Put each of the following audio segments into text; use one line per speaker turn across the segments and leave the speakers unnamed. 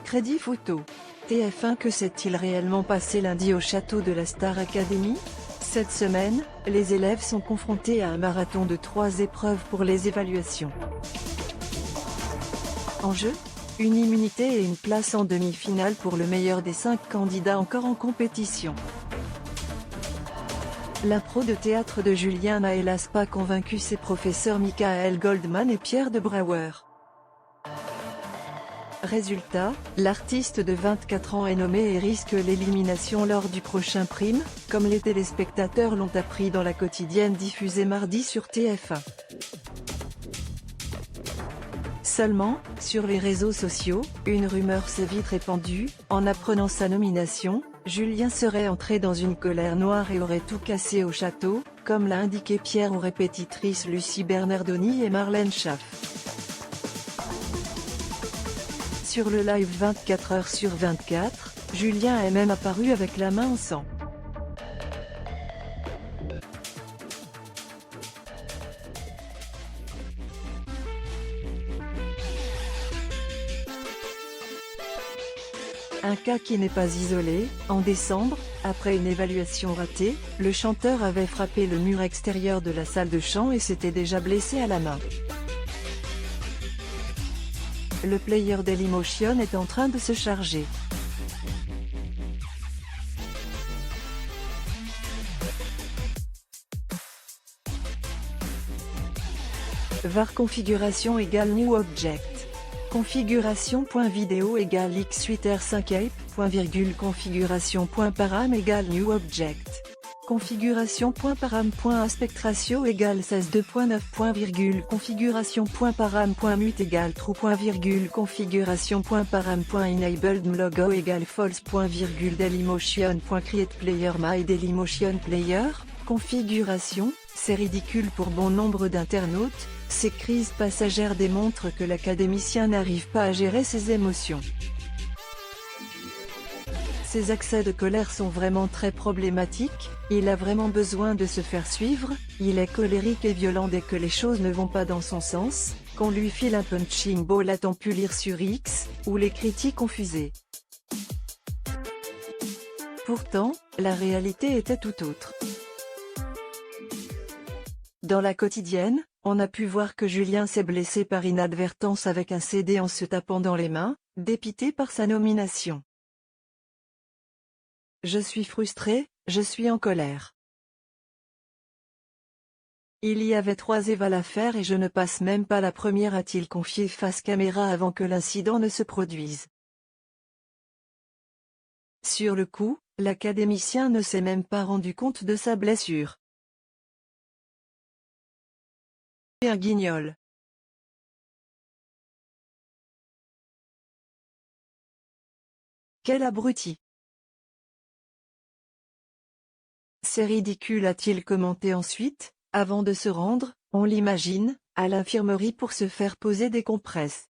Crédit photo. TF1. Que s'est-il réellement passé lundi au château de la Star Academy? Cette semaine, les élèves sont confrontés à un marathon de 3 épreuves pour les évaluations. En jeu, une immunité et une place en demi-finale pour le meilleur des 5 candidats encore en compétition. L'impro de théâtre de Julien n'a hélas pas convaincu ses professeurs Michael Goldman et Pierre de Brouwer. Résultat, l'artiste de 24 ans est nommé et risque l'élimination lors du prochain prime, comme les téléspectateurs l'ont appris dans la quotidienne diffusée mardi sur TF1. Seulement, sur les réseaux sociaux, une rumeur s'est vite répandue. En apprenant sa nomination, Julien serait entré dans une colère noire et aurait tout cassé au château, comme l'a indiqué Pierre aux répétitrices Lucie Bernardoni et Marlène Schaff. Sur le live 24h/24, Julien est même apparu avec la main en sang. Un cas qui n'est pas isolé. En décembre, après une évaluation ratée, le chanteur avait frappé le mur extérieur de la salle de chant et s'était déjà blessé à la main. Le player Dailymotion est en train de se charger. var configuration égale new object. Configuration.video égale x8r5ape, configuration.param égale new object. Configuration.param.aspectratio égale 16.2.9. Configuration.param.mute égale true. Configuration.param.enabledMlogo égale false. Dailymotion.createPlayer my Dailymotion Player. Configuration, c'est ridicule pour bon nombre d'internautes. Ces crises passagères démontrent que l'académicien n'arrive pas à gérer ses émotions. Ces accès de colère sont vraiment très problématiques. Il a vraiment besoin de se faire suivre. Il est colérique et violent dès que les choses ne vont pas dans son sens, qu'on lui file un punching ball. A-t-on pu lire sur X, où les critiques ont fusé. Pourtant, la réalité était tout autre. Dans la quotidienne, on a pu voir que Julien s'est blessé par inadvertance avec un CD en se tapant dans les mains, dépité par sa nomination. Je suis frustré, je suis en colère. Il y avait 3 évals à faire et je ne passe même pas la première, a-t-il confié face caméra avant que l'incident ne se produise. Sur le coup, l'académicien ne s'est même pas rendu compte de sa blessure. Un guignol. Quel abruti. C'est ridicule, a-t-il commenté ensuite, avant de se rendre, on l'imagine, à l'infirmerie pour se faire poser des compresses.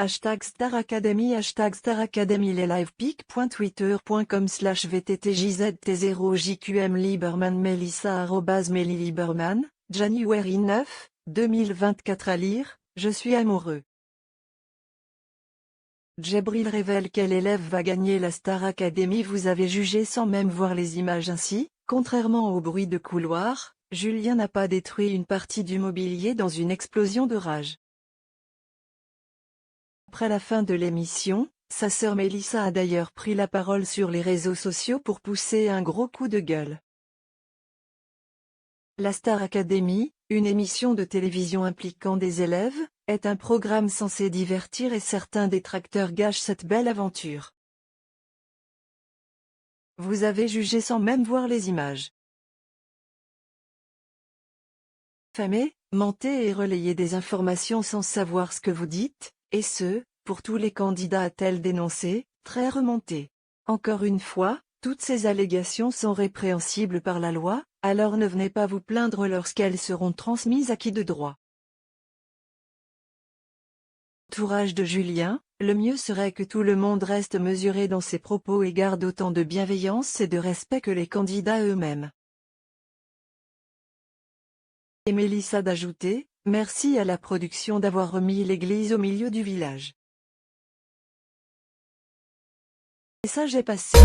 #Star Academy #Star Academy les livepeak.twitter.com/vttjzt0jqm Lieberman Melissa @melilieberman, January 9, 2024 à lire, je suis amoureux. Djibril révèle quel élève va gagner la Star Academy. Vous avez jugé sans même voir les images ainsi. Contrairement au bruit de couloir, Julien n'a pas détruit une partie du mobilier dans une explosion de rage. Après la fin de l'émission, sa sœur Melissa a d'ailleurs pris la parole sur les réseaux sociaux pour pousser un gros coup de gueule. La Star Academy, une émission de télévision impliquant des élèves, est un programme censé divertir et certains détracteurs gâchent cette belle aventure. Vous avez jugé sans même voir les images. Diffamez, mentez et relayez des informations sans savoir ce que vous dites, et ce, pour tous les candidats, a-t-elle dénoncé, très remonté. Encore une fois, toutes ces allégations sont répréhensibles par la loi, alors ne venez pas vous plaindre lorsqu'elles seront transmises à qui de droit. Entourage de Julien, le mieux serait que tout le monde reste mesuré dans ses propos et garde autant de bienveillance et de respect que les candidats eux-mêmes. Et Melissa d'ajouter, Merci à la production d'avoir remis l'église au milieu du village. Le message est passé.